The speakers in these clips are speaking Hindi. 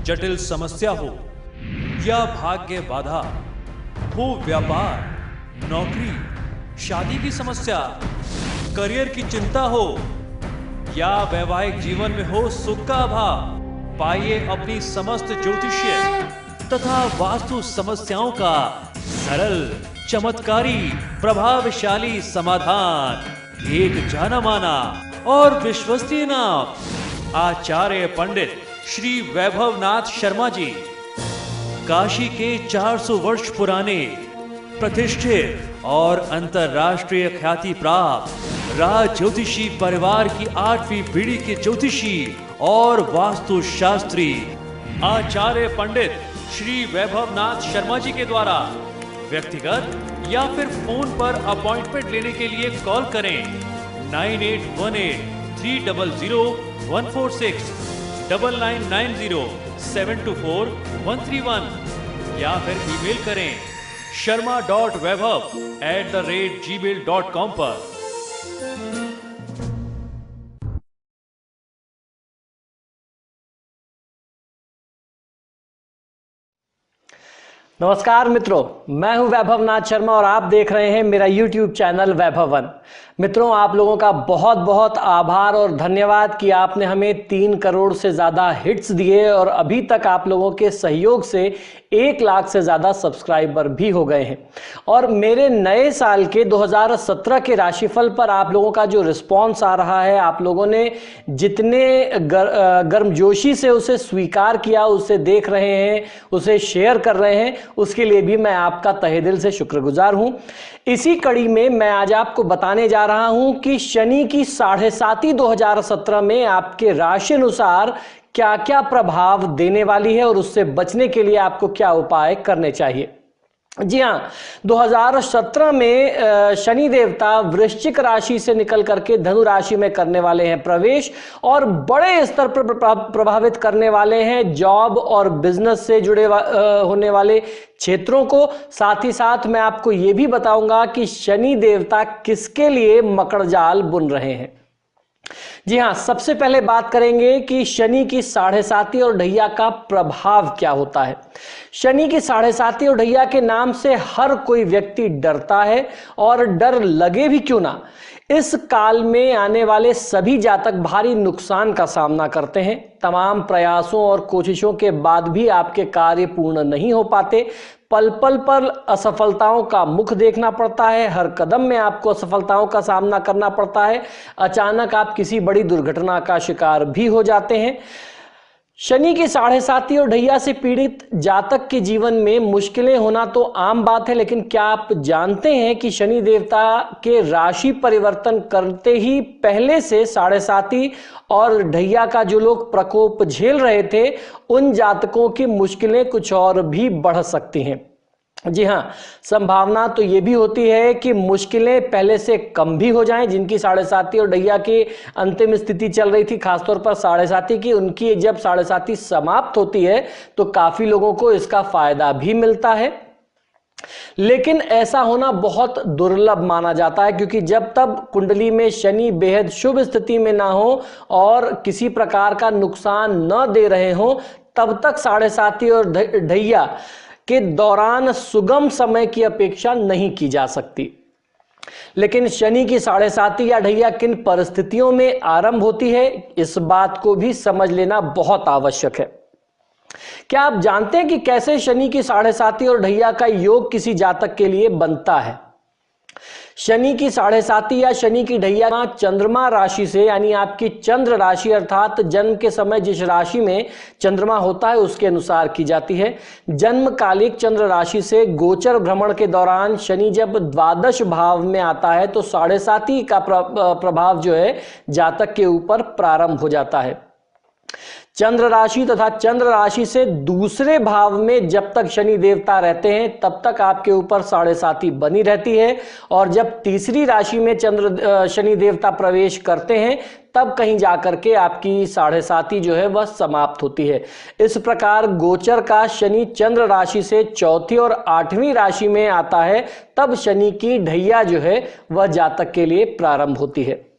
जटिल समस्या हो या भाग्य बाधा हो, व्यापार, नौकरी, शादी की समस्या, करियर की चिंता हो या वैवाहिक जीवन में हो सुख का अभाव, पाइए अपनी समस्त ज्योतिषीय तथा वास्तु समस्याओं का सरल, चमत्कारी, प्रभावशाली समाधान। एक जाना माना और विश्वसनीय नाम, आचार्य पंडित श्री वैभवनाथ शर्मा जी, काशी के 400 वर्ष पुराने प्रतिष्ठित और अंतरराष्ट्रीय ख्याति प्राप्त राज ज्योतिषी परिवार की 8वीं पीढ़ी के ज्योतिषी और वास्तु शास्त्री आचार्य पंडित श्री वैभवनाथ शर्मा जी के द्वारा व्यक्तिगत या फिर फोन पर अपॉइंटमेंट लेने के लिए कॉल करें 9818300146, 9990724131 या फिर ईमेल करें sharma.vaibhav@gmail.com पर। नमस्कार मित्रों, मैं हूं वैभवनाथ शर्मा और आप देख रहे हैं मेरा YouTube चैनल वैभवन। मित्रों, आप लोगों का बहुत बहुत आभार और धन्यवाद कि आपने हमें 3 करोड़ से ज़्यादा हिट्स दिए और अभी तक आप लोगों के सहयोग से 1 लाख से ज़्यादा सब्सक्राइबर भी हो गए हैं। और मेरे नए साल के 2017 के राशिफल पर आप लोगों का जो रिस्पॉन्स आ रहा है, आप लोगों ने जितने गर्मजोशी से उसे स्वीकार किया, उसे देख रहे हैं, उसे शेयर कर रहे हैं, उसके लिए भी मैं आपका तहे दिल से शुक्रगुजार हूं। इसी कड़ी में मैं आज आपको बताने जा रहा हूं कि शनि की 7.5 2017 में आपके राशि अनुसार क्या क्या प्रभाव देने वाली है और उससे बचने के लिए आपको क्या उपाय करने चाहिए। जी हां, 2017 में शनि देवता वृश्चिक राशि से निकल करके धनु राशि में करने वाले हैं प्रवेश और बड़े स्तर पर प्रभावित करने वाले हैं जॉब और बिजनेस से जुड़े होने वाले क्षेत्रों को। साथ ही साथ मैं आपको यह भी बताऊंगा कि शनि देवता किसके लिए मकड़ जाल बुन रहे हैं। जी हां, सबसे पहले बात करेंगे कि शनि की 7.5 और ढैया का प्रभाव क्या होता है। शनि की 7.5 और ढैया के नाम से हर कोई व्यक्ति डरता है और डर लगे भी क्यों ना, इस काल में आने वाले सभी जातक भारी नुकसान का सामना करते हैं। तमाम प्रयासों और कोशिशों के बाद भी आपके कार्य पूर्ण नहीं हो पाते। पल पल पर असफलताओं का मुख देखना पड़ता है, हर कदम में आपको असफलताओं का सामना करना पड़ता है। अचानक आप किसी बड़ी दुर्घटना का शिकार भी हो जाते हैं। शनि की 7.5 और ढैया से पीड़ित जातक के जीवन में मुश्किलें होना तो आम बात है, लेकिन क्या आप जानते हैं कि शनि देवता के राशि परिवर्तन करते ही पहले से 7.5 और ढैया का जो लोग प्रकोप झेल रहे थे, उन जातकों की मुश्किलें कुछ और भी बढ़ सकती हैं। जी हां, संभावना तो यह भी होती है कि मुश्किलें पहले से कम भी हो जाएं। जिनकी 7.5 और ढैया की अंतिम स्थिति चल रही थी, खासतौर पर 7.5 की, उनकी जब 7.5 समाप्त होती है तो काफी लोगों को इसका फायदा भी मिलता है। लेकिन ऐसा होना बहुत दुर्लभ माना जाता है, क्योंकि जब तक कुंडली में शनि बेहद शुभ स्थिति में ना हो और किसी प्रकार का नुकसान न दे रहे हो, तब तक 7.5 और ढैया के दौरान सुगम समय की अपेक्षा नहीं की जा सकती। लेकिन शनि की 7.5 या ढैया किन परिस्थितियों में आरंभ होती है, इस बात को भी समझ लेना बहुत आवश्यक है। क्या आप जानते हैं कि कैसे शनि की 7.5 और ढैया का योग किसी जातक के लिए बनता है। शनि की 7.5 या शनि की ढैया चंद्रमा राशि से, यानी आपकी चंद्र राशि अर्थात जन्म के समय जिस राशि में चंद्रमा होता है उसके अनुसार की जाती है। जन्मकालिक चंद्र राशि से गोचर भ्रमण के दौरान शनि जब द्वादश भाव में आता है तो 7.5 का प्रभाव जो है जातक के ऊपर प्रारंभ हो जाता है। चंद्र राशि तथा चंद्र राशि से दूसरे भाव में जब तक शनि देवता रहते हैं तब तक आपके ऊपर 7.5 बनी रहती है, और जब तीसरी राशि में शनि देवता प्रवेश करते हैं तब कहीं जाकर के आपकी 7.5 जो है वह समाप्त होती है। इस प्रकार गोचर का शनि चंद्र राशि से चौथी और 8वीं राशि में आता है, तब शनि की ढैया जो है वह जातक के लिए प्रारंभ होती है।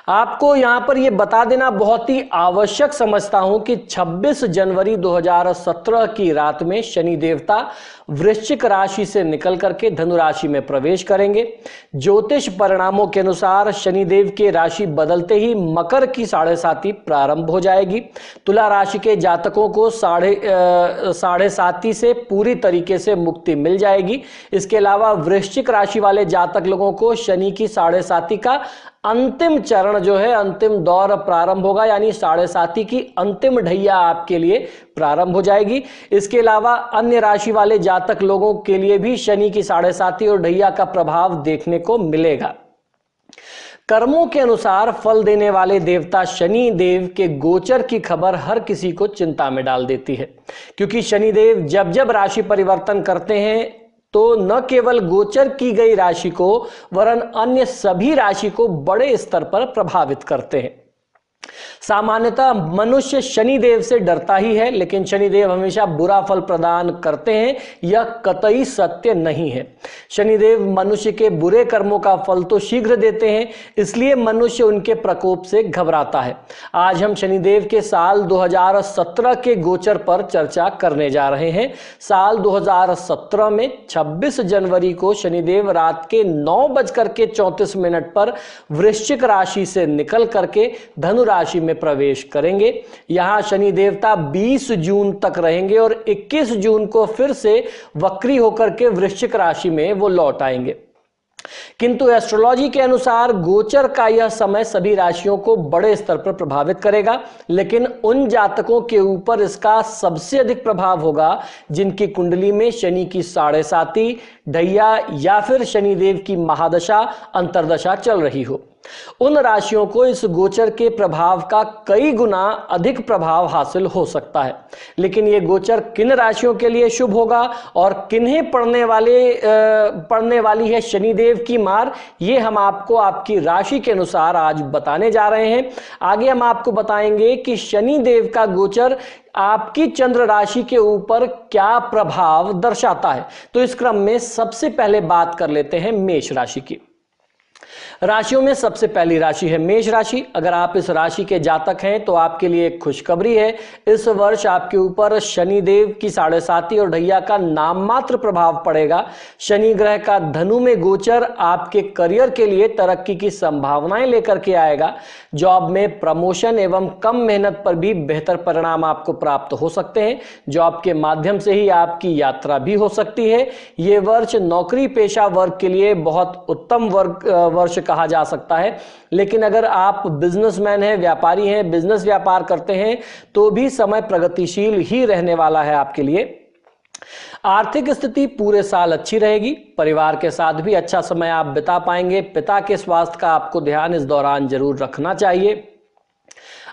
आपको यहां पर यह बता देना बहुत ही आवश्यक समझता हूं कि 26 जनवरी 2017 की रात में शनि देवता वृश्चिक राशि से निकल करके धनु राशि में प्रवेश करेंगे। ज्योतिष परिणामों के अनुसार शनिदेव की राशि बदलते ही मकर की 7.5 प्रारंभ हो जाएगी। तुला राशि के जातकों को 7.5 से पूरी तरीके से मुक्ति मिल जाएगी। इसके अलावा वृश्चिक राशि वाले जातक लोगों को शनि की 7.5 का अंतिम चरण जो है, अंतिम दौर प्रारंभ होगा, यानी 7.5 की अंतिम ढैया आपके लिए प्रारंभ हो जाएगी। इसके अलावा अन्य राशि वाले जातक लोगों के लिए भी शनि की 7.5 और ढैया का प्रभाव देखने को मिलेगा। कर्मों के अनुसार फल देने वाले देवता शनि देव के गोचर की खबर हर किसी को चिंता में डाल देती है, क्योंकि शनि देव जब जब राशि परिवर्तन करते हैं तो न केवल गोचर की गई राशि को वरन अन्य सभी राशि को बड़े स्तर पर प्रभावित करते हैं। सामान्यतः मनुष्य शनिदेव से डरता ही है, लेकिन शनिदेव हमेशा बुरा फल प्रदान करते हैं, यह कतई सत्य नहीं है। शनिदेव मनुष्य के बुरे कर्मों का फल तो शीघ्र देते हैं, इसलिए मनुष्य उनके प्रकोप से घबराता है। आज हम शनिदेव के साल 2017 के गोचर पर चर्चा करने जा रहे हैं। साल 2017 में 26 जनवरी को शनिदेव रात के 9:34 पर वृश्चिक राशि से निकल करके धनु राशि में प्रवेश करेंगे। यहां शनि देवता 20 जून तक रहेंगे और 21 जून को फिर से वक्री होकर के वृश्चिक राशि में वो लौट आएंगे। किंतु एस्ट्रोलॉजी के अनुसार गोचर का यह समय सभी राशियों को बड़े स्तर पर प्रभावित करेगा, लेकिन उन जातकों के ऊपर इसका सबसे अधिक प्रभाव होगा जिनकी कुंडली में शनि की 7.5 ढैया या फिर शनिदेव की महादशा अंतर्दशा चल रही हो। उन राशियों को इस गोचर के प्रभाव का कई गुना अधिक प्रभाव हासिल हो सकता है। लेकिन यह गोचर किन राशियों के लिए शुभ होगा और किन्हें पड़ने वाली है शनिदेव की मार, ये हम आपको आपकी राशि के अनुसार आज बताने जा रहे हैं। आगे हम आपको बताएंगे कि शनिदेव का गोचर आपकी चंद्र राशि के ऊपर क्या प्रभाव दर्शाता है। तो इस क्रम में सबसे पहले बात कर लेते हैं मेष राशि की। राशियों में सबसे पहली राशि है मेष राशि। अगर आप इस राशि के जातक हैं तो आपके लिए एक खुशखबरी है। इस वर्ष आपके ऊपर शनिदेव की 7.5 और ढैया का नाम मात्र प्रभाव पड़ेगा। शनि ग्रह का धनु में गोचर आपके करियर के लिए तरक्की की संभावनाएं लेकर के आएगा। जॉब में प्रमोशन एवं कम मेहनत पर भी बेहतर परिणाम आपको प्राप्त हो सकते हैं। जॉब के माध्यम से ही आपकी यात्रा भी हो सकती है। ये वर्ष नौकरी पेशा वर्ग के लिए बहुत उत्तम वर्ष कहा जा सकता है। लेकिन अगर आप बिजनेसमैन हैं, व्यापारी हैं, बिजनेस व्यापार करते हैं तो भी समय प्रगतिशील ही रहने वाला है आपके लिए। आर्थिक स्थिति पूरे साल अच्छी रहेगी। परिवार के साथ भी अच्छा समय आप बिता पाएंगे। पिता के स्वास्थ्य का आपको ध्यान इस दौरान जरूर रखना चाहिए।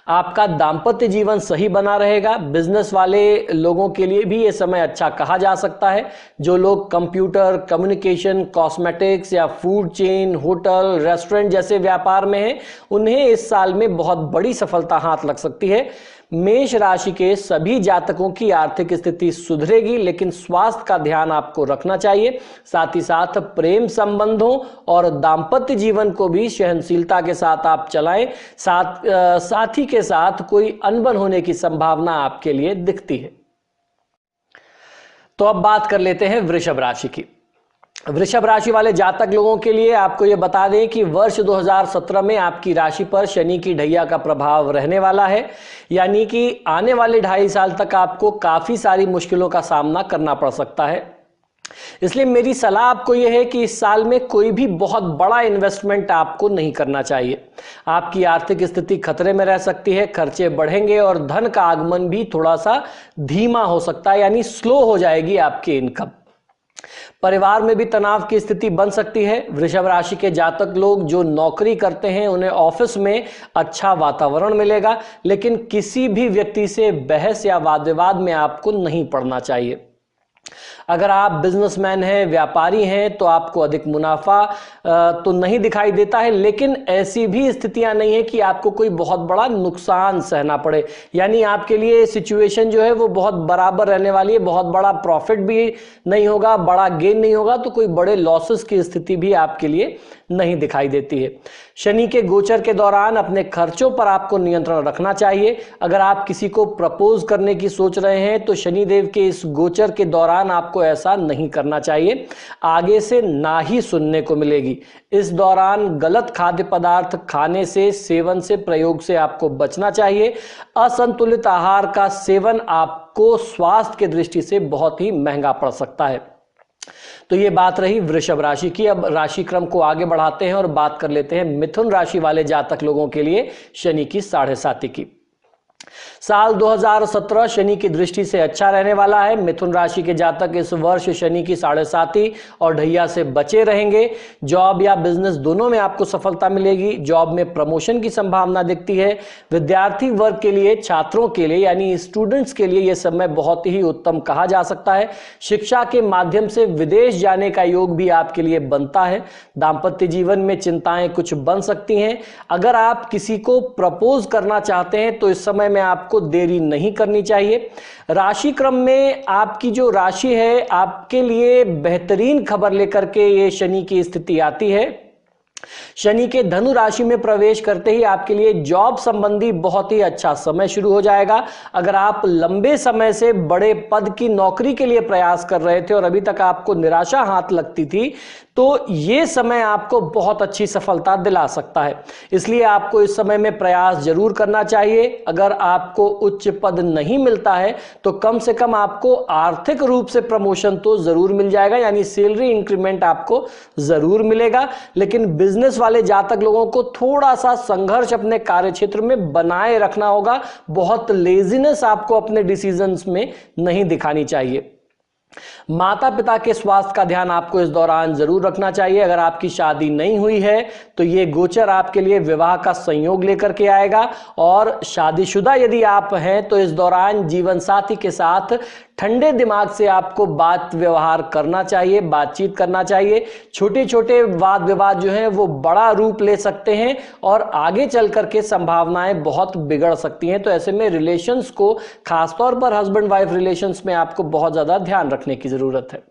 आपका दांपत्य जीवन सही बना रहेगा। बिजनेस वाले लोगों के लिए भी ये समय अच्छा कहा जा सकता है। जो लोग कंप्यूटर, कम्युनिकेशन, कॉस्मेटिक्स या फूड चेन, होटल, रेस्टोरेंट जैसे व्यापार में हैं, उन्हें इस साल में बहुत बड़ी सफलता हाथ लग सकती है। मेष राशि के सभी जातकों की आर्थिक स्थिति सुधरेगी, लेकिन स्वास्थ्य का ध्यान आपको रखना चाहिए। साथ ही साथ प्रेम संबंधों और दांपत्य जीवन को भी सहनशीलता के साथ आप चलाएं। साथी के साथ कोई अनबन होने की संभावना आपके लिए दिखती है। तो अब बात कर लेते हैं वृषभ राशि की। वृषभ राशि वाले जातक लोगों के लिए आपको यह बता दें कि वर्ष 2017 में आपकी राशि पर शनि की ढैया का प्रभाव रहने वाला है, यानी कि आने वाले 2.5 साल तक आपको काफी सारी मुश्किलों का सामना करना पड़ सकता है। इसलिए मेरी सलाह आपको यह है कि इस साल में कोई भी बहुत बड़ा इन्वेस्टमेंट आपको नहीं करना चाहिए। आपकी आर्थिक स्थिति खतरे में रह सकती है, खर्चे बढ़ेंगे और धन का आगमन भी थोड़ा सा धीमा हो सकता है, यानी स्लो हो जाएगी आपकी इनकम। परिवार में भी तनाव की स्थिति बन सकती है। वृषभ राशि के जातक लोग जो नौकरी करते हैं उन्हें ऑफिस में अच्छा वातावरण मिलेगा, लेकिन किसी भी व्यक्ति से बहस या वाद विवाद में आपको नहीं पड़ना चाहिए। अगर आप बिजनेसमैन हैं, व्यापारी हैं, तो आपको अधिक मुनाफा तो नहीं दिखाई देता है, लेकिन ऐसी भी स्थितियां नहीं है कि आपको कोई बहुत बड़ा नुकसान सहना पड़े। यानी आपके लिए सिचुएशन जो है वो बहुत बराबर रहने वाली है। बहुत बड़ा प्रॉफिट भी नहीं होगा, बड़ा गेन नहीं होगा, तो कोई बड़े लॉसेस की स्थिति भी आपके लिए नहीं दिखाई देती है। शनि के गोचर के दौरान अपने खर्चों पर आपको नियंत्रण रखना चाहिए। अगर आप किसी को प्रपोज करने की सोच रहे हैं तो शनिदेव के इस गोचर के दौरान आपको ऐसा नहीं करना चाहिए, आगे से ना ही सुनने को मिलेगी। इस दौरान गलत खाद्य पदार्थ खाने से, सेवन से, प्रयोग से आपको बचना चाहिए। असंतुलित आहार का सेवन आपको स्वास्थ्य की दृष्टि से बहुत ही महंगा पड़ सकता है। तो ये बात रही वृषभ राशि की। अब राशि क्रम को आगे बढ़ाते हैं और बात कर लेते हैं मिथुन राशि वाले जातक लोगों के लिए शनि की 7.5 की। साल 2017 शनि की दृष्टि से अच्छा रहने वाला है। मिथुन राशि के जातक इस वर्ष शनि की 7.5 और ढैया से बचे रहेंगे। जॉब या बिजनेस दोनों में आपको सफलता मिलेगी। जॉब में प्रमोशन की संभावना दिखती है। विद्यार्थी वर्ग के लिए, छात्रों के लिए यानी स्टूडेंट्स के लिए यह समय बहुत ही उत्तम कहा जा सकता है। शिक्षा के माध्यम से विदेश जाने का योग भी आपके लिए बनता है। दाम्पत्य जीवन में चिंताएं कुछ बन सकती हैं। अगर आप किसी को प्रपोज करना चाहते हैं तो इस समय में आपको देरी नहीं करनी चाहिए। राशि क्रम में आपकी जो राशि है, आपके लिए बेहतरीन खबर लेकर के ये शनि की स्थिति आती है। शनि के धनु राशि में प्रवेश करते ही आपके लिए जॉब संबंधी बहुत ही अच्छा समय शुरू हो जाएगा। अगर आप लंबे समय से बड़े पद की नौकरी के लिए प्रयास कर रहे थे और अभी तक आपको निराशा हाथ लगती थी, तो यह समय आपको बहुत अच्छी सफलता दिला सकता है। इसलिए आपको इस समय में प्रयास जरूर करना चाहिए। अगर आपको उच्च पद नहीं मिलता है तो कम से कम आपको आर्थिक रूप से प्रमोशन तो जरूर मिल जाएगा, यानी सैलरी इंक्रीमेंट आपको जरूर मिलेगा। लेकिन बिजनेस वाले जातक लोगों को थोड़ा सा संघर्ष अपने कार्यक्षेत्र में बनाए रखना होगा। बहुत लेजीनेस आपको अपने डिसीजंस में नहीं दिखानी चाहिए। माता पिता के स्वास्थ्य का ध्यान आपको इस दौरान जरूर रखना चाहिए। अगर आपकी शादी नहीं हुई है तो ये गोचर आपके लिए विवाह का संयोग लेकर के आएगा। और शादीशुदा यदि आप हैं तो इस दौरान जीवन साथी के साथ ठंडे दिमाग से आपको बात व्यवहार करना चाहिए, बातचीत करना चाहिए। छोटे छोटे वाद विवाद जो हैं वो बड़ा रूप ले सकते हैं और आगे चल करके संभावनाएं बहुत बिगड़ सकती हैं। तो ऐसे में रिलेशंस को, खासतौर पर हस्बैंड वाइफ रिलेशंस में आपको बहुत ज्यादा ध्यान रखने की जरूरत है।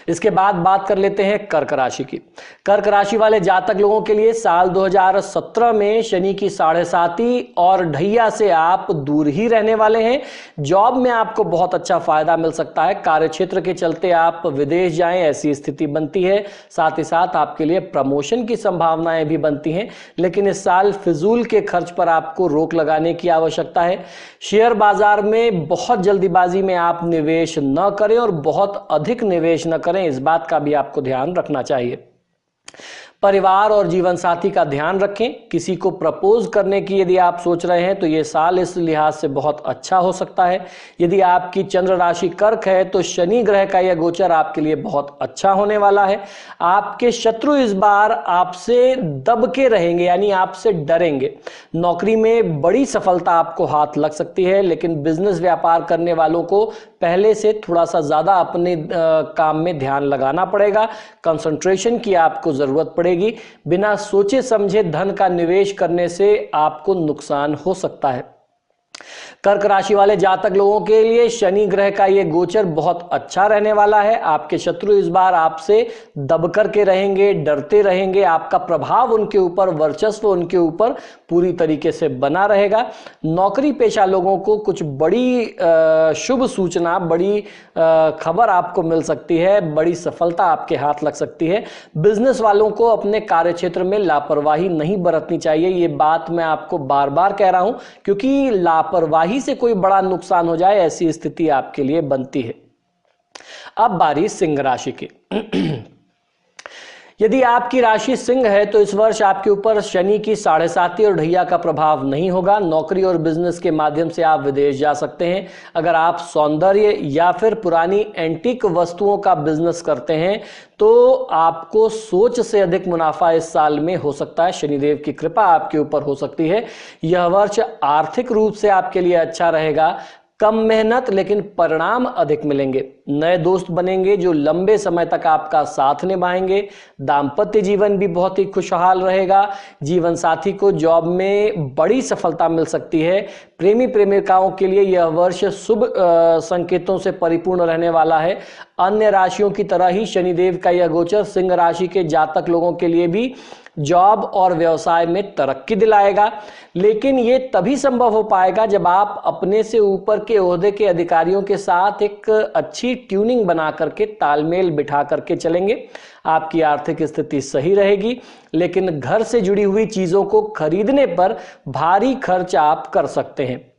इसके बाद बात कर लेते हैं कर्क राशि की। कर्क राशि वाले जातक लोगों के लिए साल 2017 में शनि की 7.5 और ढैया से आप दूर ही रहने वाले हैं। जॉब में आपको बहुत अच्छा फायदा मिल सकता है। कार्यक्षेत्र के चलते आप विदेश जाएं ऐसी स्थिति बनती है। साथ ही साथ आपके लिए प्रमोशन की संभावनाएं भी बनती हैं। लेकिन इस साल फिजूल के खर्च पर आपको रोक लगाने की आवश्यकता है। शेयर बाजार में बहुत जल्दीबाजी में आप निवेश न करें और बहुत अधिक निवेश न करें, इस बात का भी आपको ध्यान रखना चाहिए। परिवार और जीवन साथी का ध्यान रखें। किसी को प्रपोज करने की यदि आप सोच रहे हैं तो यह साल इस लिहाज से बहुत अच्छा हो सकता है। यदि आपकी चंद्र राशि कर्क है तो शनि ग्रह का यह गोचर आपके लिए बहुत अच्छा होने वाला है। आपके शत्रु इस बार आपसे दब के रहेंगे, यानी आपसे डरेंगे। नौकरी में बड़ी सफलता आपको हाथ लग सकती है, लेकिन बिजनेस व्यापार करने वालों को पहले से थोड़ा सा ज्यादा अपने काम में ध्यान लगाना पड़ेगा। कंसंट्रेशन की आपको जरूरत पड़ेगी। बिना सोचे समझे धन का निवेश करने से आपको नुकसान हो सकता है। कर्क राशि वाले जातक लोगों के लिए शनि ग्रह का यह गोचर बहुत अच्छा रहने वाला है। आपके शत्रु इस बार आपसे दब करके रहेंगे, डरते रहेंगे। आपका प्रभाव उनके ऊपर, वर्चस्व उनके ऊपर पूरी तरीके से बना रहेगा। नौकरी पेशा लोगों को कुछ बड़ी शुभ सूचना, बड़ी खबर आपको मिल सकती है। बड़ी सफलता आपके हाथ लग सकती है। बिजनेस वालों को अपने कार्यक्षेत्र में लापरवाही नहीं बरतनी चाहिए। ये बात मैं आपको बार बार कह रहा हूं, क्योंकि लापरवाही से कोई बड़ा नुकसान हो जाए ऐसी स्थिति आपके लिए बनती है। अब बारी सिंह राशि की। यदि आपकी राशि सिंह है तो इस वर्ष आपके ऊपर शनि की 7.5 और ढैया का प्रभाव नहीं होगा। नौकरी और बिजनेस के माध्यम से आप विदेश जा सकते हैं। अगर आप सौंदर्य या फिर पुरानी एंटीक वस्तुओं का बिजनेस करते हैं तो आपको सोच से अधिक मुनाफा इस साल में हो सकता है। शनिदेव की कृपा आपके ऊपर हो सकती है। यह वर्ष आर्थिक रूप से आपके लिए अच्छा रहेगा। कम मेहनत लेकिन परिणाम अधिक मिलेंगे। नए दोस्त बनेंगे जो लंबे समय तक आपका साथ निभाएंगे। दाम्पत्य जीवन भी बहुत ही खुशहाल रहेगा। जीवन साथी को जॉब में बड़ी सफलता मिल सकती है। प्रेमी प्रेमिकाओं के लिए यह वर्ष शुभ संकेतों से परिपूर्ण रहने वाला है। अन्य राशियों की तरह ही शनिदेव का यह गोचर सिंह राशि के जातक लोगों के लिए भी जॉब और व्यवसाय में तरक्की दिलाएगा, लेकिन यह तभी संभव हो पाएगा जब आप अपने से ऊपर के ओहदे के अधिकारियों के साथ एक अच्छी ट्यूनिंग बना करके तालमेल बिठा करके चलेंगे। आपकी आर्थिक स्थिति सही रहेगी, लेकिन घर से जुड़ी हुई चीजों को खरीदने पर भारी खर्च आप कर सकते हैं।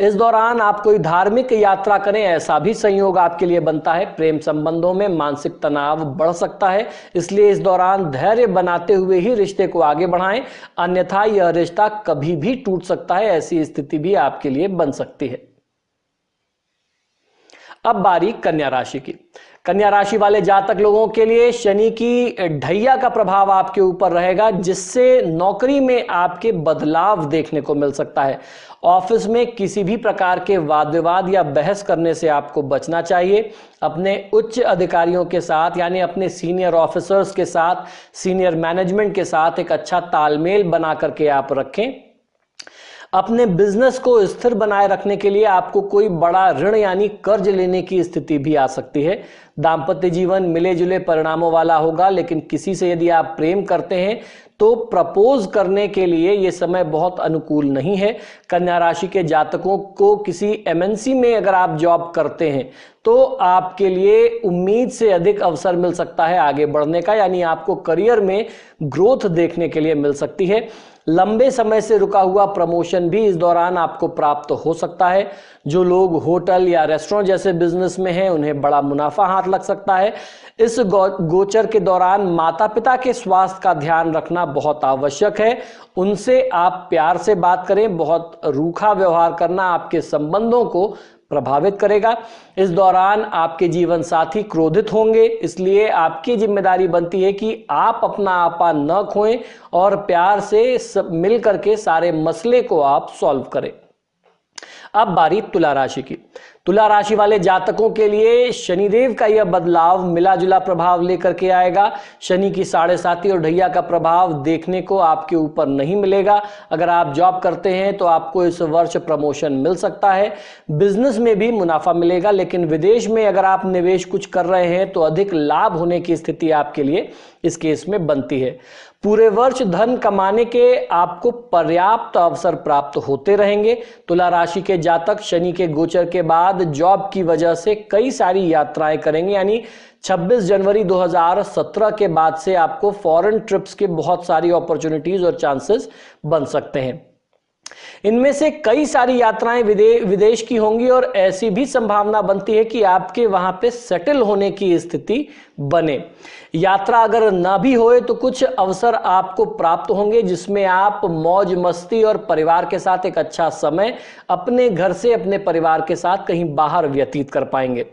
इस दौरान आप कोई धार्मिक यात्रा करें, ऐसा भी संयोग आपके लिए बनता है। प्रेम संबंधों में मानसिक तनाव बढ़ सकता है, इसलिए इस दौरान धैर्य बनाते हुए ही रिश्ते को आगे बढ़ाएं, अन्यथा यह रिश्ता कभी भी टूट सकता है। ऐसी स्थिति भी आपके लिए बन सकती है। अब बारी कन्या राशि की। कन्या राशि वाले जातक लोगों के लिए शनि की ढैया का प्रभाव आपके ऊपर रहेगा, जिससे नौकरी में आपके बदलाव देखने को मिल सकता है। ऑफिस में किसी भी प्रकार के वाद विवाद या बहस करने से आपको बचना चाहिए। अपने उच्च अधिकारियों के साथ यानी अपने सीनियर ऑफिसर्स के साथ, सीनियर मैनेजमेंट के साथ एक अच्छा तालमेल बना करके आप रखें। अपने बिजनेस को स्थिर बनाए रखने के लिए आपको कोई बड़ा ऋण यानी कर्ज लेने की स्थिति भी आ सकती है। दाम्पत्य जीवन मिले जुले परिणामों वाला होगा, लेकिन किसी से यदि आप प्रेम करते हैं तो प्रपोज करने के लिए यह समय बहुत अनुकूल नहीं है। कन्या राशि के जातकों को किसी एमएनसी में अगर आप जॉब करते हैं तो आपके लिए उम्मीद से अधिक अवसर मिल सकता है आगे बढ़ने का, यानी आपको करियर में ग्रोथ देखने के लिए मिल सकती है। लंबे समय से रुका हुआ प्रमोशन भी इस दौरान आपको प्राप्त हो सकता है। जो लोग होटल या रेस्टोरेंट जैसे बिजनेस में हैं, उन्हें बड़ा मुनाफा हाथ लग सकता है। इस गोचर के दौरान माता पिता के स्वास्थ्य का ध्यान रखना बहुत आवश्यक है। उनसे आप प्यार से बात करें। बहुत रूखा व्यवहार करना आपके संबंधों को प्रभावित करेगा। इस दौरान आपके जीवन साथी क्रोधित होंगे, इसलिए आपकी जिम्मेदारी बनती है कि आप अपना आपा न खोएं और प्यार से मिल करके सारे मसले को आप सॉल्व करें। अब बारी तुला राशि की। तुला राशि वाले जातकों के लिए शनिदेव का यह बदलाव मिला जुला प्रभाव लेकर के आएगा। शनि की 7.5 और ढैया का प्रभाव देखने को आपके ऊपर नहीं मिलेगा। अगर आप जॉब करते हैं तो आपको इस वर्ष प्रमोशन मिल सकता है। बिजनेस में भी मुनाफा मिलेगा, लेकिन विदेश में अगर आप निवेश कुछ कर रहे हैं तो अधिक लाभ होने की स्थिति आपके लिए इस केस में बनती है। पूरे वर्ष धन कमाने के आपको पर्याप्त अवसर प्राप्त होते रहेंगे। तुला राशि के जातक शनि के गोचर के बाद जॉब की वजह से कई सारी यात्राएं करेंगे, यानी 26 जनवरी 2017 के बाद से आपको फॉरेन ट्रिप्स के बहुत सारी अपॉर्चुनिटीज और चांसेस बन सकते हैं। इनमें से कई सारी यात्राएं विदेश की होंगी और ऐसी भी संभावना बनती है कि आपके वहां पे सेटल होने की स्थिति बने। यात्रा अगर ना भी होए तो कुछ अवसर आपको प्राप्त होंगे, जिसमें आप मौज मस्ती और परिवार के साथ एक अच्छा समय अपने घर से अपने परिवार के साथ कहीं बाहर व्यतीत कर पाएंगे।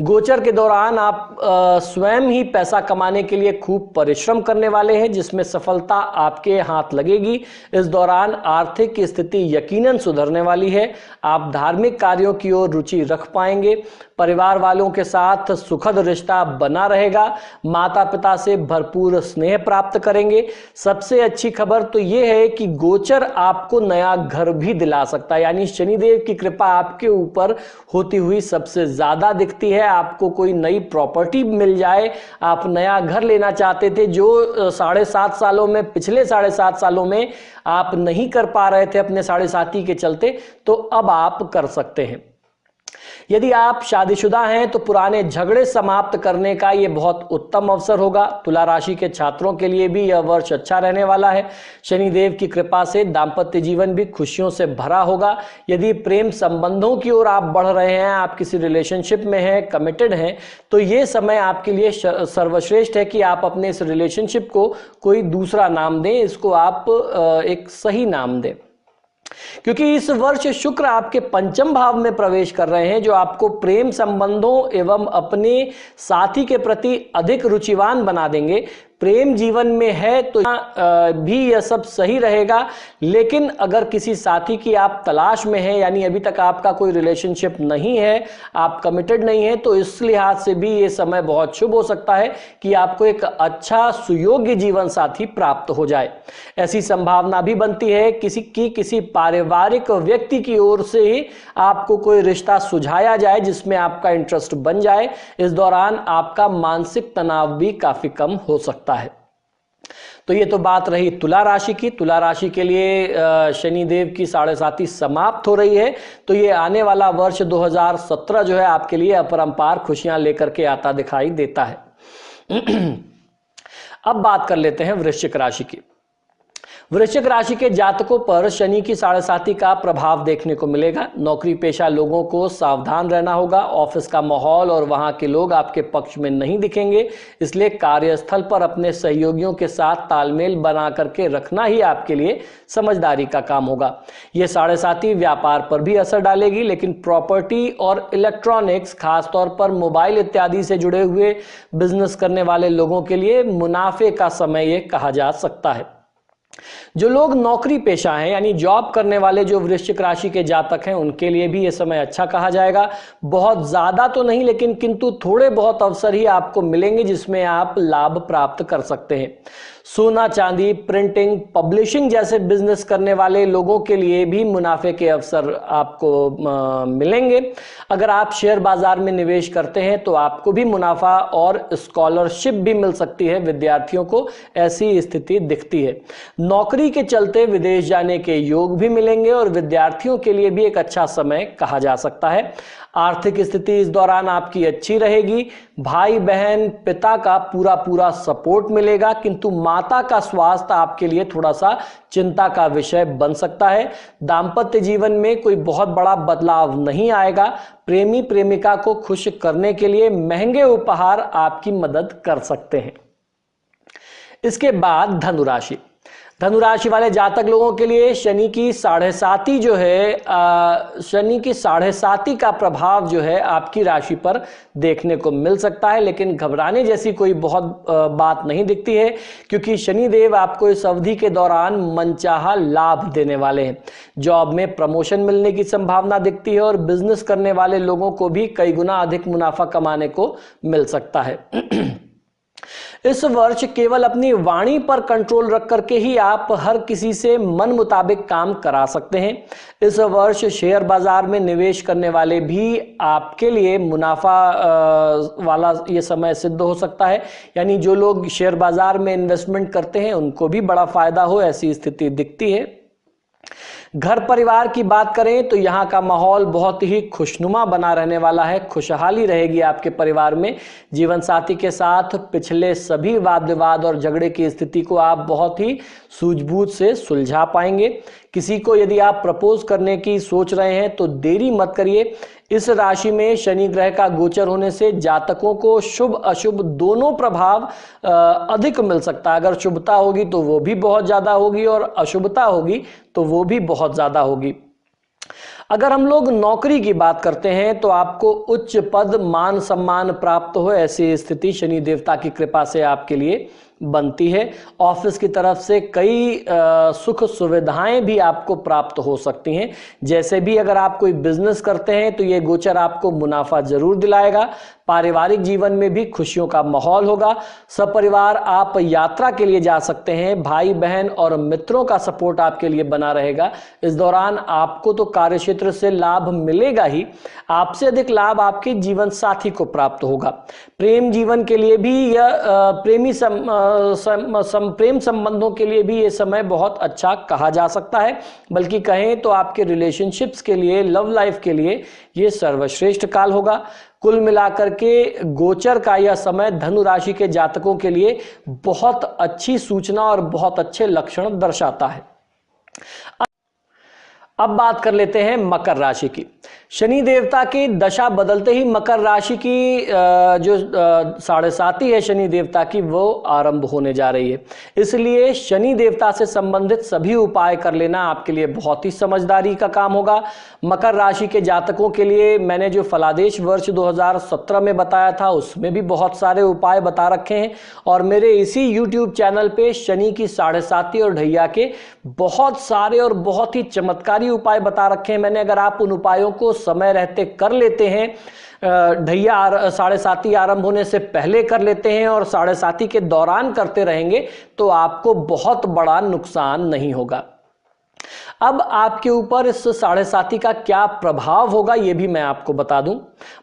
गोचर के दौरान आप स्वयं ही पैसा कमाने के लिए खूब परिश्रम करने वाले हैं, जिसमें सफलता आपके हाथ लगेगी। इस दौरान आर्थिक स्थिति यकीनन सुधरने वाली है। आप धार्मिक कार्यों की ओर रुचि रख पाएंगे। परिवार वालों के साथ सुखद रिश्ता बना रहेगा। माता पिता से भरपूर स्नेह प्राप्त करेंगे। सबसे अच्छी खबर तो यह है कि गोचर आपको नया घर भी दिला सकता है, यानी शनिदेव की कृपा आपके ऊपर होती हुई सबसे ज्यादा दिखती है। आपको कोई नई प्रॉपर्टी मिल जाए, आप नया घर लेना चाहते थे जो 7.5 सालों में, पिछले 7.5 सालों में आप नहीं कर पा रहे थे अपने 7.5 के चलते, तो अब आप कर सकते हैं। यदि आप शादीशुदा हैं तो पुराने झगड़े समाप्त करने का यह बहुत उत्तम अवसर होगा। तुला राशि के छात्रों के लिए भी यह वर्ष अच्छा रहने वाला है। शनिदेव की कृपा से दाम्पत्य जीवन भी खुशियों से भरा होगा। यदि प्रेम संबंधों की ओर आप बढ़ रहे हैं, आप किसी रिलेशनशिप में हैं, कमिटेड हैं, तो यह समय आपके लिए सर्वश्रेष्ठ है कि आप अपने इस रिलेशनशिप को कोई दूसरा नाम दें, इसको आप एक सही नाम दें, क्योंकि इस वर्ष शुक्र आपके पंचम भाव में प्रवेश कर रहे हैं, जो आपको प्रेम संबंधों एवं अपने साथी के प्रति अधिक रुचिवान बना देंगे। प्रेम जीवन में है तो भी यह सब सही रहेगा, लेकिन अगर किसी साथी की आप तलाश में हैं, यानी अभी तक आपका कोई रिलेशनशिप नहीं है, आप कमिटेड नहीं है, तो इस लिहाज से भी ये समय बहुत शुभ हो सकता है कि आपको एक अच्छा सुयोग्य जीवन साथी प्राप्त हो जाए। ऐसी संभावना भी बनती है किसी पारिवारिक व्यक्ति की ओर से ही आपको कोई रिश्ता सुझाया जाए जिसमें आपका इंटरेस्ट बन जाए। इस दौरान आपका मानसिक तनाव भी काफी कम हो सकता है। तो ये तो बात रही तुला राशि की। तुला राशि के लिए शनिदेव की 7.5 समाप्त हो रही है, तो ये आने वाला वर्ष 2017 जो है आपके लिए अपरंपार खुशियां लेकर के आता दिखाई देता है। अब बात कर लेते हैं वृश्चिक राशि की। वृश्चिक राशि के जातकों पर शनि की 7.5 का प्रभाव देखने को मिलेगा। नौकरी पेशा लोगों को सावधान रहना होगा। ऑफिस का माहौल और वहां के लोग आपके पक्ष में नहीं दिखेंगे, इसलिए कार्यस्थल पर अपने सहयोगियों के साथ तालमेल बना करके रखना ही आपके लिए समझदारी का काम होगा। यह 7.5 व्यापार पर भी असर डालेगी, लेकिन प्रॉपर्टी और इलेक्ट्रॉनिक्स, खासतौर पर मोबाइल इत्यादि से जुड़े हुए बिजनेस करने वाले लोगों के लिए मुनाफे का समय यह कहा जा सकता है। जो लोग नौकरी पेशा हैं, यानी जॉब करने वाले जो वृश्चिक राशि के जातक हैं, उनके लिए भी यह समय अच्छा कहा जाएगा। बहुत ज्यादा तो नहीं, लेकिन किंतु थोड़े बहुत अवसर ही आपको मिलेंगे जिसमें आप लाभ प्राप्त कर सकते हैं। सोना चांदी, प्रिंटिंग, पब्लिशिंग जैसे बिजनेस करने वाले लोगों के लिए भी मुनाफे के अवसर आपको मिलेंगे। अगर आप शेयर बाजार में निवेश करते हैं तो आपको भी मुनाफा और स्कॉलरशिप भी मिल सकती है। विद्यार्थियों को ऐसी स्थिति दिखती है। नौकरी के चलते विदेश जाने के योग भी मिलेंगे और विद्यार्थियों के लिए भी एक अच्छा समय कहा जा सकता है। आर्थिक स्थिति इस दौरान आपकी अच्छी रहेगी। भाई बहन पिता का पूरा सपोर्ट मिलेगा, किंतु माता का स्वास्थ्य आपके लिए थोड़ा सा चिंता का विषय बन सकता है। दाम्पत्य जीवन में कोई बहुत बड़ा बदलाव नहीं आएगा। प्रेमी प्रेमिका को खुश करने के लिए महंगे उपहार आपकी मदद कर सकते हैं। इसके बाद धनुराशि। धनुराशि वाले जातक लोगों के लिए शनि की 7.5 जो है शनि की 7.5 का प्रभाव जो है आपकी राशि पर देखने को मिल सकता है, लेकिन घबराने जैसी कोई बहुत बात नहीं दिखती है, क्योंकि शनिदेव आपको इस अवधि के दौरान मनचाहा लाभ देने वाले हैं। जॉब में प्रमोशन मिलने की संभावना दिखती है और बिजनेस करने वाले लोगों को भी कई गुना अधिक मुनाफा कमाने को मिल सकता है। इस वर्ष केवल अपनी वाणी पर कंट्रोल रख करके ही आप हर किसी से मन मुताबिक काम करा सकते हैं। इस वर्ष शेयर बाजार में निवेश करने वाले भी आपके लिए मुनाफा वाला ये समय सिद्ध हो सकता है। यानी जो लोग शेयर बाजार में इन्वेस्टमेंट करते हैं उनको भी बड़ा फायदा हो, ऐसी स्थिति दिखती है। घर परिवार की बात करें तो यहाँ का माहौल बहुत ही खुशनुमा बना रहने वाला है। खुशहाली रहेगी आपके परिवार में। जीवन साथी के साथ पिछले सभी वाद विवाद और झगड़े की स्थिति को आप बहुत ही सूझबूझ से सुलझा पाएंगे। किसी को यदि आप प्रपोज करने की सोच रहे हैं तो देरी मत करिए। इस राशि में शनि ग्रह का गोचर होने से जातकों को शुभ अशुभ दोनों प्रभाव अधिक मिल सकता है। अगर शुभता होगी तो वो भी बहुत ज्यादा होगी और अशुभता होगी तो वो भी बहुत ज्यादा होगी। अगर हम लोग नौकरी की बात करते हैं तो आपको उच्च पद मान सम्मान प्राप्त हो, ऐसी स्थिति शनि देवता की कृपा से आपके लिए बनती है। ऑफिस की तरफ से कई सुख सुविधाएं भी आपको प्राप्त हो सकती हैं। जैसे भी अगर आप कोई बिजनेस करते हैं तो ये गोचर आपको मुनाफा जरूर दिलाएगा। पारिवारिक जीवन में भी खुशियों का माहौल होगा। सपरिवार आप यात्रा के लिए जा सकते हैं। भाई बहन और मित्रों का सपोर्ट आपके लिए बना रहेगा। इस दौरान आपको तो कार्यक्षेत्र से लाभ मिलेगा ही, आपसे अधिक लाभ आपके जीवन साथी को प्राप्त होगा। प्रेम जीवन के लिए भी यह प्रेम संबंधों के लिए भी यह समय बहुत अच्छा कहा जा सकता है। बल्कि कहें तो आपके रिलेशनशिप्स के लिए, लव लाइफ के लिए यह सर्वश्रेष्ठ काल होगा। कुल मिलाकर के गोचर का यह समय धनु राशि के जातकों के लिए बहुत अच्छी सूचना और बहुत अच्छे लक्षण दर्शाता है। अब बात कर लेते हैं मकर राशि की। शनि देवता की दशा बदलते ही मकर राशि की जो 7.5 है शनि देवता की, वो आरंभ होने जा रही है। इसलिए शनि देवता से संबंधित सभी उपाय कर लेना आपके लिए बहुत ही समझदारी का काम होगा। मकर राशि के जातकों के लिए मैंने जो फलादेश वर्ष 2017 में बताया था उसमें भी बहुत सारे उपाय बता रखे हैं, और मेरे इसी YouTube चैनल पे शनि की 7.5 और ढैया के बहुत सारे और बहुत ही चमत्कारी उपाय बता रखे हैं मैंने। अगर आप उन उपायों को समय रहते कर लेते हैं, ढैया 7.5 आरंभ होने से पहले कर लेते हैं और 7.5 के दौरान करते रहेंगे, तो आपको बहुत बड़ा नुकसान नहीं होगा। अब आपके ऊपर इस 7.5 का क्या प्रभाव होगा ये भी मैं आपको बता दूं।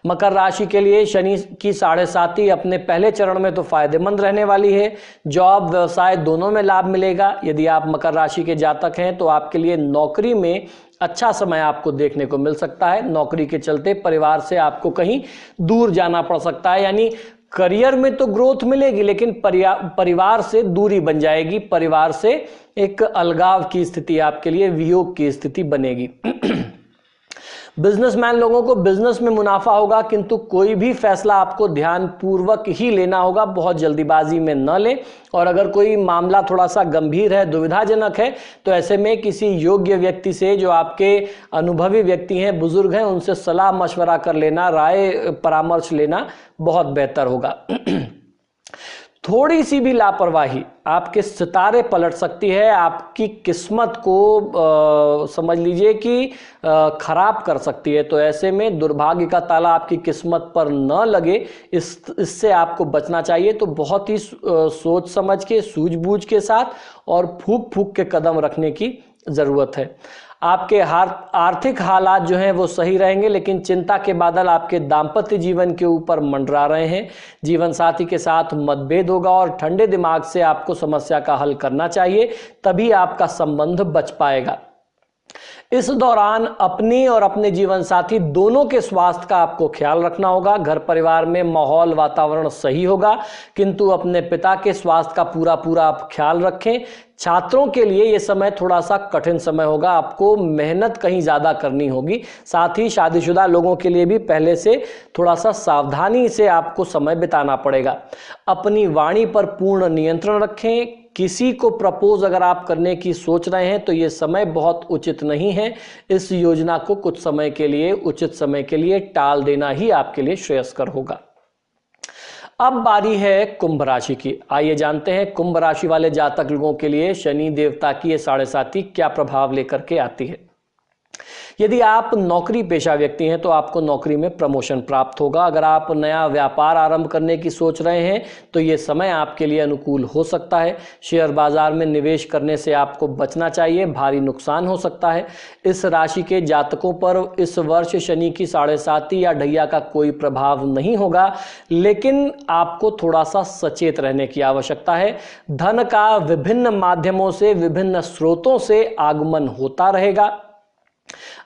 मकर राशि के लिए शनि की 7.5 अपने पहले चरण में तो फायदेमंद रहने वाली है। जॉब व्यवसाय दोनों में लाभ मिलेगा। यदि आप मकर राशि के जातक हैं तो आपके लिए नौकरी में अच्छा समय आपको देखने को मिल सकता है। नौकरी के चलते परिवार से आपको कहीं दूर जाना पड़ सकता है, यानी करियर में तो ग्रोथ मिलेगी लेकिन परिवार से दूरी बन जाएगी। परिवार से एक अलगाव की स्थिति आपके लिए, वियोग की स्थिति बनेगी। बिजनेसमैन लोगों को बिजनेस में मुनाफा होगा, किंतु कोई भी फैसला आपको ध्यान पूर्वक ही लेना होगा, बहुत जल्दीबाजी में न लें। और अगर कोई मामला थोड़ा सा गंभीर है, दुविधाजनक है, तो ऐसे में किसी योग्य व्यक्ति से, जो आपके अनुभवी व्यक्ति हैं, बुजुर्ग हैं, उनसे सलाह मशवरा कर लेना, राय परामर्श लेना बहुत बेहतर होगा। थोड़ी सी भी लापरवाही आपके सितारे पलट सकती है, आपकी किस्मत को समझ लीजिए कि खराब कर सकती है। तो ऐसे में दुर्भाग्य का ताला आपकी किस्मत पर न लगे, इससे आपको बचना चाहिए। तो बहुत ही सोच समझ के, सूझबूझ के साथ और फूंक फूंक के कदम रखने की जरूरत है। आपके आर्थिक हालात जो हैं वो सही रहेंगे, लेकिन चिंता के बादल आपके दाम्पत्य जीवन के ऊपर मंडरा रहे हैं। जीवन साथी के साथ मतभेद होगा और ठंडे दिमाग से आपको समस्या का हल करना चाहिए, तभी आपका संबंध बच पाएगा। इस दौरान अपनी और अपने जीवन साथी दोनों के स्वास्थ्य का आपको ख्याल रखना होगा। घर परिवार में माहौल वातावरण सही होगा, किंतु अपने पिता के स्वास्थ्य का पूरा आप ख्याल रखें। छात्रों के लिए यह समय थोड़ा सा कठिन समय होगा, आपको मेहनत कहीं ज्यादा करनी होगी। साथ ही शादीशुदा लोगों के लिए भी पहले से थोड़ा सा सावधानी से आपको समय बिताना पड़ेगा। अपनी वाणी पर पूर्ण नियंत्रण रखें। किसी को प्रपोज अगर आप करने की सोच रहे हैं तो यह समय बहुत उचित नहीं है। इस योजना को कुछ समय के लिए, उचित समय के लिए टाल देना ही आपके लिए श्रेयस्कर होगा। अब बारी है कुंभ राशि की। आइए जानते हैं कुंभ राशि वाले जातक लोगों के लिए शनि देवता की ये 7.5 क्या प्रभाव लेकर के आती है। यदि आप नौकरी पेशा व्यक्ति हैं तो आपको नौकरी में प्रमोशन प्राप्त होगा। अगर आप नया व्यापार आरंभ करने की सोच रहे हैं तो ये समय आपके लिए अनुकूल हो सकता है। शेयर बाजार में निवेश करने से आपको बचना चाहिए, भारी नुकसान हो सकता है। इस राशि के जातकों पर इस वर्ष शनि की 7.5 या ढैया का कोई प्रभाव नहीं होगा, लेकिन आपको थोड़ा सा सचेत रहने की आवश्यकता है। धन का विभिन्न माध्यमों से, विभिन्न स्रोतों से आगमन होता रहेगा।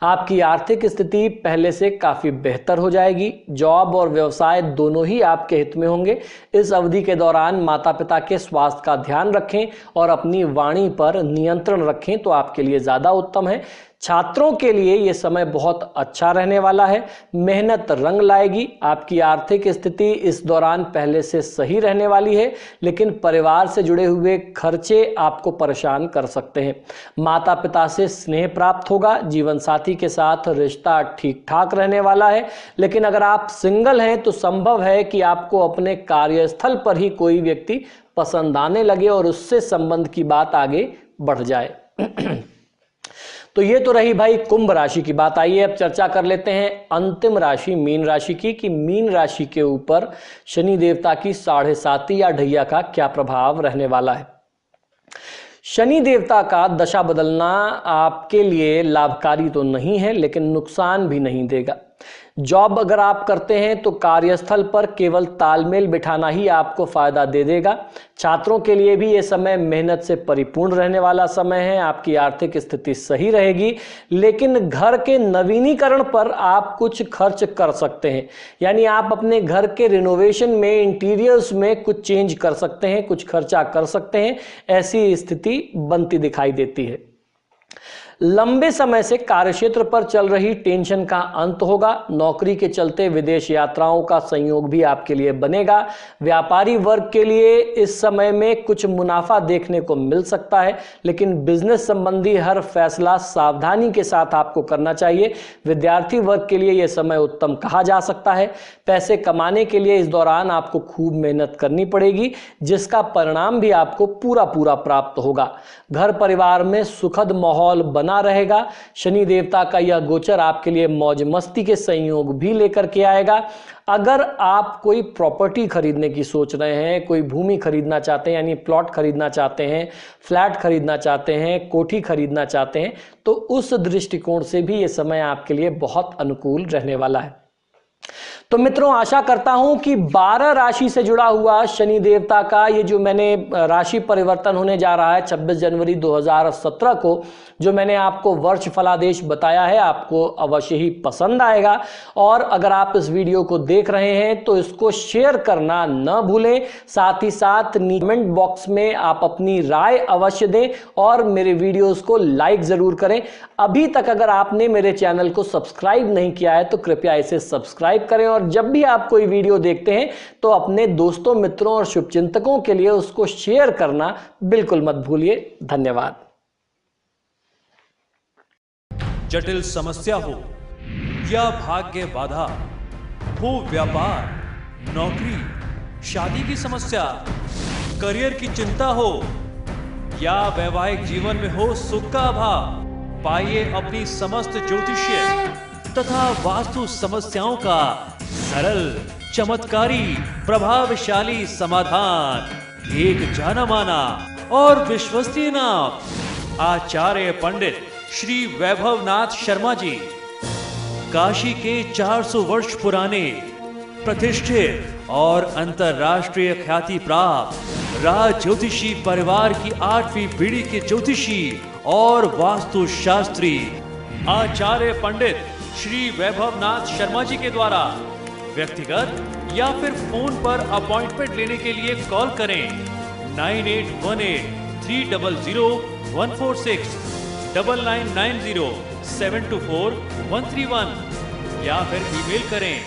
आपकी आर्थिक स्थिति पहले से काफी बेहतर हो जाएगी। जॉब और व्यवसाय दोनों ही आपके हित में होंगे। इस अवधि के दौरान माता पिता के स्वास्थ्य का ध्यान रखें और अपनी वाणी पर नियंत्रण रखें तो आपके लिए ज्यादा उत्तम है। छात्रों के लिए यह समय बहुत अच्छा रहने वाला है। मेहनत रंग लाएगी। आपकी आर्थिक स्थिति इस दौरान पहले से सही रहने वाली है, लेकिन परिवार से जुड़े हुए खर्चे आपको परेशान कर सकते हैं। माता पिता से स्नेह प्राप्त होगा। जीवन साथी के साथ रिश्ता ठीक ठाक रहने वाला है, लेकिन अगर आप सिंगल हैं तो संभव है कि आपको अपने कार्यस्थल पर ही कोई व्यक्ति पसंद आने लगे और उससे संबंध की बात आगे बढ़ जाए। तो ये तो रही भाई कुंभ राशि की बात। आइए अब चर्चा कर लेते हैं अंतिम राशि मीन राशि की, कि मीन राशि के ऊपर शनि देवता की 7.5 या ढैया का क्या प्रभाव रहने वाला है। शनि देवता का दशा बदलना आपके लिए लाभकारी तो नहीं है, लेकिन नुकसान भी नहीं देगा। जॉब अगर आप करते हैं तो कार्यस्थल पर केवल तालमेल बिठाना ही आपको फायदा दे देगा। छात्रों के लिए भी यह समय मेहनत से परिपूर्ण रहने वाला समय है। आपकी आर्थिक स्थिति सही रहेगी, लेकिन घर के नवीनीकरण पर आप कुछ खर्च कर सकते हैं। यानी आप अपने घर के रिनोवेशन में, इंटीरियर्स में कुछ चेंज कर सकते हैं, कुछ खर्चा कर सकते हैं। ऐसी स्थिति बनती दिखाई देती है। लंबे समय से कार्यक्षेत्र पर चल रही टेंशन का अंत होगा। नौकरी के चलते विदेश यात्राओं का संयोग भी आपके लिए बनेगा। व्यापारी वर्ग के लिए इस समय में कुछ मुनाफा देखने को मिल सकता है, लेकिन बिजनेस संबंधी हर फैसला सावधानी के साथ आपको करना चाहिए। विद्यार्थी वर्ग के लिए यह समय उत्तम कहा जा सकता है। पैसे कमाने के लिए इस दौरान आपको खूब मेहनत करनी पड़ेगी, जिसका परिणाम भी आपको पूरा प्राप्त होगा। घर परिवार में सुखद माहौल बना रहेगा। शनि देवता का यह गोचर आपके लिए मौज मस्ती के संयोग भी लेकर के आएगा। अगर आप कोई प्रॉपर्टी खरीदने की सोच रहे हैं, कोई भूमि खरीदना चाहते हैं, यानी प्लॉट खरीदना चाहते हैं, फ्लैट खरीदना चाहते हैं, कोठी खरीदना चाहते हैं, तो उस दृष्टिकोण से भी यह समय आपके लिए बहुत अनुकूल रहने वाला है। तो मित्रों, आशा करता हूं कि 12 राशि से जुड़ा हुआ शनि देवता का ये जो मैंने राशि परिवर्तन होने जा रहा है 26 जनवरी 2017 को, जो मैंने आपको वर्ष फलादेश बताया है, आपको अवश्य ही पसंद आएगा। और अगर आप इस वीडियो को देख रहे हैं तो इसको शेयर करना न भूलें। साथ ही साथ कमेंट बॉक्स में आप अपनी राय अवश्य दें और मेरे वीडियोस को लाइक जरूर करें। अभी तक अगर आपने मेरे चैनल को सब्सक्राइब नहीं किया है तो कृपया इसे सब्सक्राइब करें, और जब भी आप कोई वीडियो देखते हैं तो अपने दोस्तों, मित्रों और शुभचिंतकों के लिए उसको शेयर करना बिल्कुल मत भूलिए। धन्यवाद। जटिल समस्या हो या भाग्य बाधा हो, व्यापार, नौकरी, शादी की समस्या, करियर की चिंता हो या वैवाहिक जीवन में हो सुख का अभाव, पाइए अपनी समस्त ज्योतिषीय तथा वास्तु समस्याओं का सरल, चमत्कारी, प्रभावशाली समाधान। एक जाना माना और विश्वसनीय नाम, आचार्य पंडित श्री वैभवनाथ शर्मा जी, काशी के 400 वर्ष पुराने प्रतिष्ठित और अंतरराष्ट्रीय ख्याति प्राप्त राज ज्योतिषी परिवार की 8वीं पीढ़ी के ज्योतिषी और वास्तु शास्त्री आचार्य पंडित श्री वैभवनाथ शर्मा जी के द्वारा व्यक्तिगत या फिर फोन पर अपॉइंटमेंट लेने के लिए कॉल करें 9818300146, 9990724131 या फिर ईमेल करें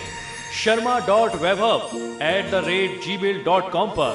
sharma.vaibhav@gmail.com पर।